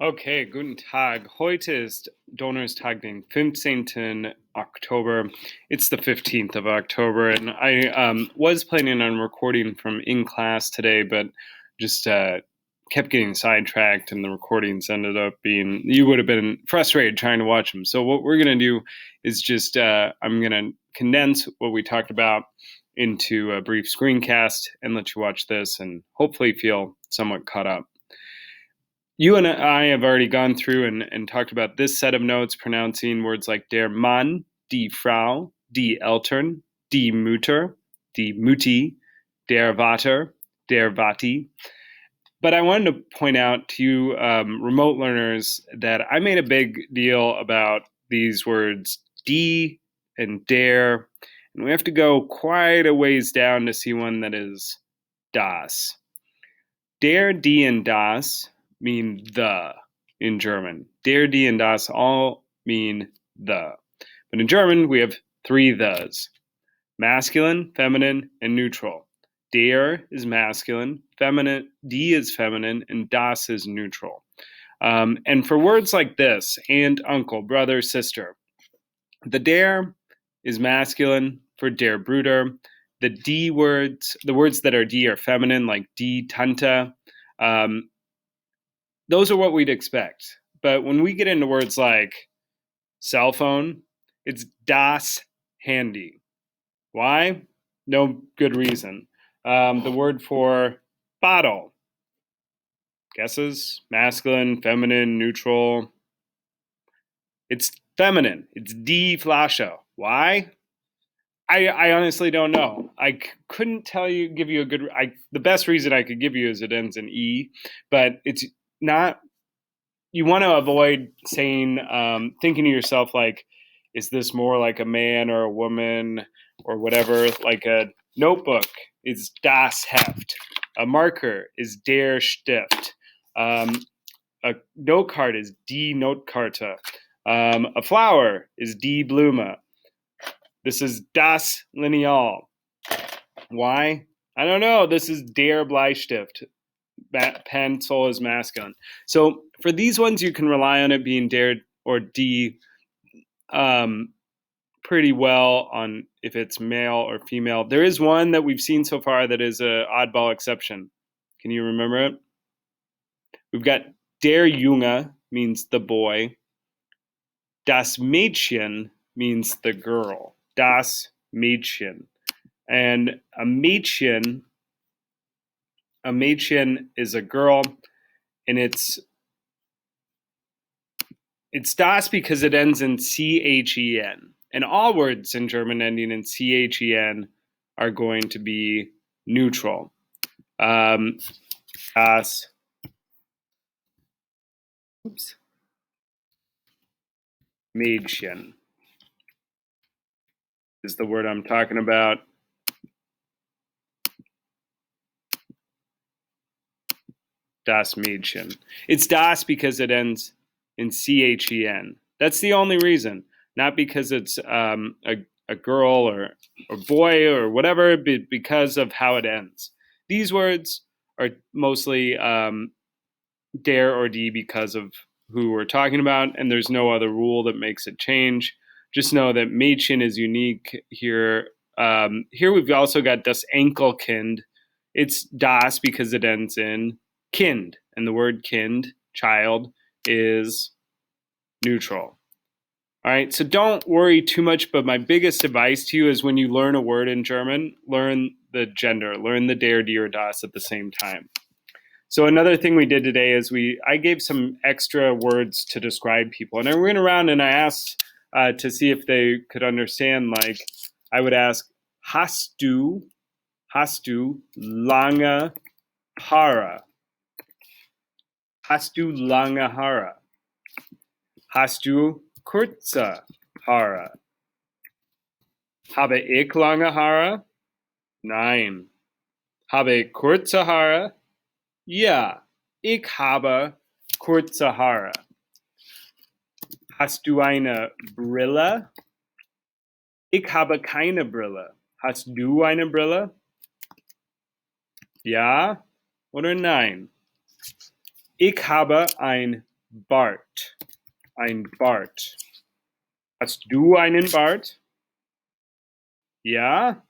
Okay, guten Tag. Heute ist Donnerstag, den 15. October. It's the 15th of October, and I was planning on recording from in class today, but just kept getting sidetracked, and the recordings ended up being, you would have been frustrated trying to watch them. So what we're going to do is just, I'm going to condense what we talked about into a brief screencast and let you watch this and hopefully feel somewhat caught up. You and I have already gone through and talked about this set of notes, pronouncing words like der Mann, die Frau, die Eltern, die Mutter, die Mutti, der Vater, der Vati. But I wanted to point out to you remote learners that I made a big deal about these words die and der, and we have to go quite a ways down to see one that is das. Der, die, and das mean the in German. Der, die, and das all mean the. But in German, we have three thes: masculine, feminine, and neutral. Der is masculine, feminine, die is feminine, and das is neutral. And for words like this, aunt, uncle, brother, sister, the der is masculine for der Bruder. The die words, the words that are die are feminine, like die Tante. Those are what we'd expect. But when we get into words like cell phone, it's das Handy. Why? No good reason. The word for bottle. Guesses? Masculine, feminine, neutral. It's feminine. It's die Flasche. Why? I honestly don't know. I couldn't give you a good. The best reason I could give you is it ends in e, but it's not. You want to avoid saying, thinking to yourself like, is this more like a man or a woman or whatever? Like a notebook is das Heft. A marker is der Stift. A note card is die Notkarte. A flower is die Blume. This is das Lineal. Why? I don't know. This is der Bleistift. Pencil is masculine. So for these ones, you can rely on it being der or die pretty well on if it's male or female. There is one that we've seen so far that is an oddball exception. Can you remember it? We've got der Junge means the boy. Das Mädchen means the girl. Das Mädchen. And a Mädchen is a girl, and it's das because it ends in chen. And all words in German ending in chen are going to be neutral. Das Mädchen is the word I'm talking about. Das Mädchen. It's das because it ends in chen. That's the only reason, not because it's a girl or boy or whatever, because of how it ends. These words are mostly der or die because of who we're talking about, and there's no other rule that makes it change. Just know that Mädchen is unique here. Here we've also got das Enkelkind. It's das because it ends in kind, and the word kind, child, is neutral. All right, so don't worry too much, but my biggest advice to you is when you learn a word in German, learn the gender, learn the der, die, or das at the same time. So another thing we did today is I gave some extra words to describe people, and I went around and I asked to see if they could understand. Like I would ask, hast du lange Haare? Hast du lange Haare? Hast du kurze Haare? Habe ich lange Haare? Nein. Habe ich kurze Haare? Ja, ich habe kurze Haare. Hast du eine Brille? Ich habe keine Brille. Hast du eine Brille? Ja oder nein? Ich habe ein Bart. Ein Bart. Hast du einen Bart? Ja?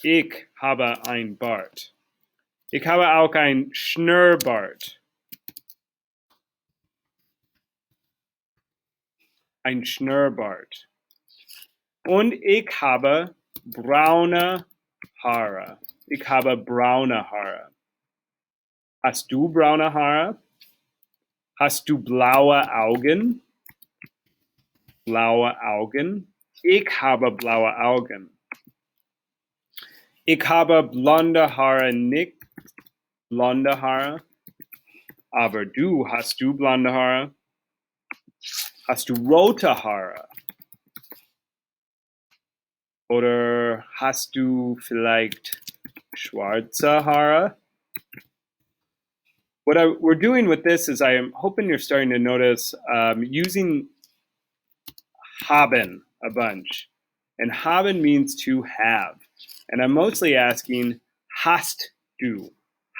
Ich habe ein Bart. Ich habe auch ein Schnurrbart. Ein Schnurrbart. Und ich habe braune Haare. Ich habe braune Haare. Hast du braune Haare? Hast du blaue Augen? Blaue Augen? Ich habe blaue Augen. Ich habe blonde Haare, nicht blonde Haare. Aber hast du blonde Haare? Hast du rote Haare? Oder hast du vielleicht schwarze Haare? What we're doing with this is I am hoping you're starting to notice using haben a bunch. And haben means to have. And I'm mostly asking hast du.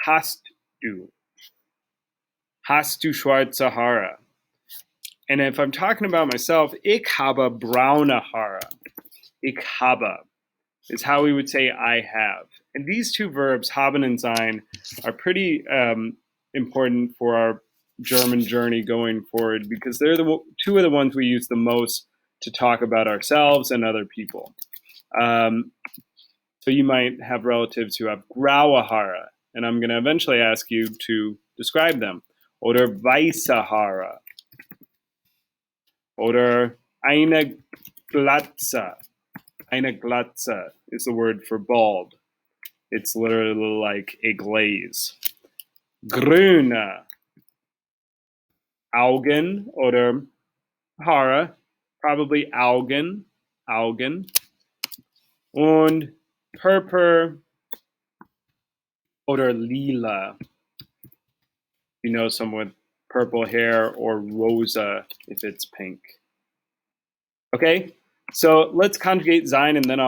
Hast du. Hast du schwarze Haare? And if I'm talking about myself, ich habe braune Haare. Ich habe is how we would say I have. And these two verbs, haben and sein, are pretty important for our German journey going forward because they're the two of the ones we use the most to talk about ourselves and other people. So you might have relatives who have graue Haare, and I'm going to eventually ask you to describe them. Oder weiße Haare. Oder eine Glatze. Eine Glatze is the word for bald. It's literally like a glaze. Grüne Augen oder Haare, probably Augen, Augen. Und purple oder lila. You know, someone with purple hair, or rosa if it's pink. Okay, so let's conjugate sein and then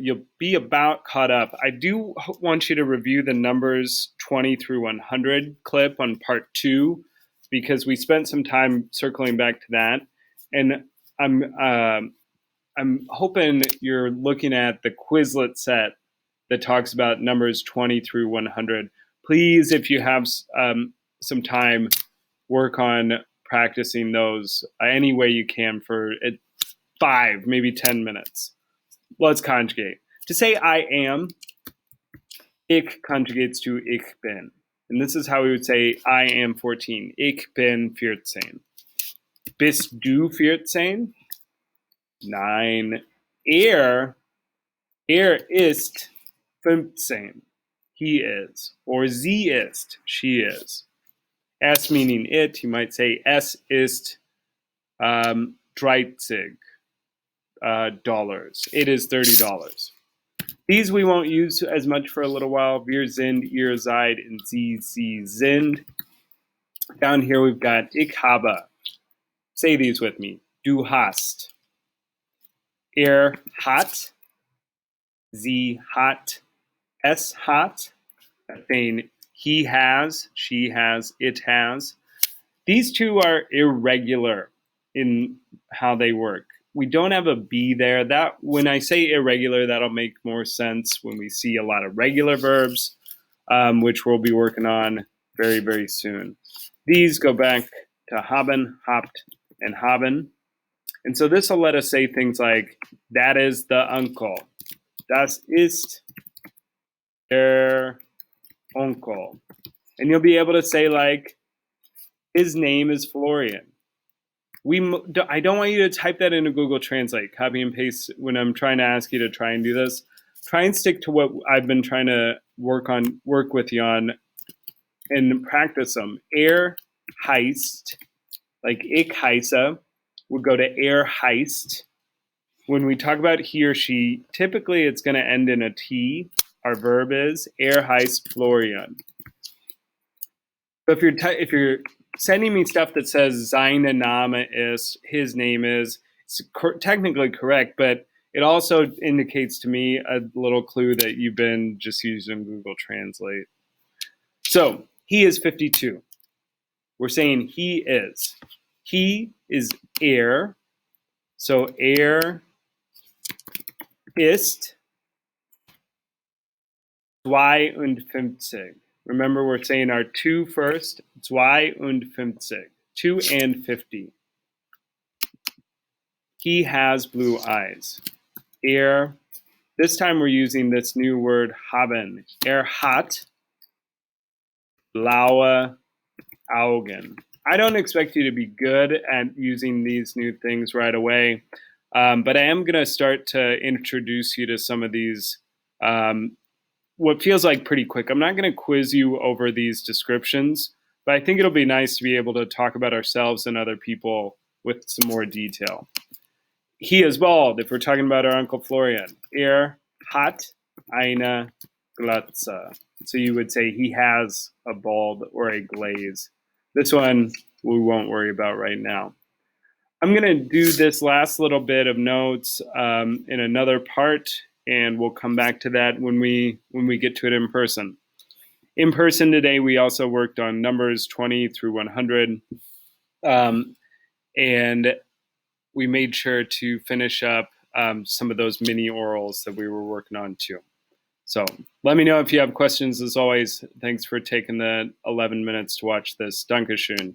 you'll be about caught up. I do want you to review the numbers 20 through 100 clip on part 2 because we spent some time circling back to that. And I'm hoping you're looking at the Quizlet set that talks about numbers 20 through 100. Please, if you have some time, work on practicing those any way you can for 5, maybe 10 minutes. Let's conjugate. To say I am, ich conjugates to ich bin. And this is how we would say I am 14. Ich bin 14. Bist du 14? Nein. Er ist 15. He is. Or sie ist. She is. Es meaning it. You might say es ist 30 dollars. It is $30. These we won't use as much for a little while. Wir sind, ihr seid, and sie sind. Down here we've got ich habe. Say these with me. Du hast. Er hat. Sie hat. Es hat. Saying he has, she has, it has. These two are irregular in how they work. We don't have a be there. That when I say irregular, that'll make more sense when we see a lot of regular verbs, which we'll be working on very, very soon. These go back to haben, habt, and haben. And so this will let us say things like, that is the uncle. Das ist der Onkel. And you'll be able to say like, his name is Florian. I don't want you to type that into Google Translate, copy and paste when I'm trying to ask you to try and do this. Try and stick to what I've been trying to work with you on and practice them. Er heißt, like ich heiße, would go to er heißt. When we talk about he or she, typically it's going to end in a T. Our verb is er heißt Florian. So if you're sending me stuff that says seine Name ist, his name is, it's technically correct, but it also indicates to me a little clue that you've been just using Google Translate. So he is 52. we're saying he is. He is er. So er ist 52. Remember, we're saying our 2 first. 52. 2 and 50. He has blue eyes. This time we're using this new word haben. Hat blaue Augen. I don't expect you to be good at using these new things right away, but I am going to start to introduce you to some of these, what feels like pretty quick. I'm not going to quiz you over these descriptions, but I think it'll be nice to be able to talk about ourselves and other people with some more detail. He is bald, if we're talking about our Uncle Florian. Hat eine Glatze. So you would say he has a bald or a glaze. This one we won't worry about right now. I'm going to do this last little bit of notes in another part, and we'll come back to that when we get to it in person. In person today, we also worked on numbers 20 through 100, and we made sure to finish up some of those mini orals that we were working on too. So let me know if you have questions. As always, thanks for taking the 11 minutes to watch this. Dankeschön.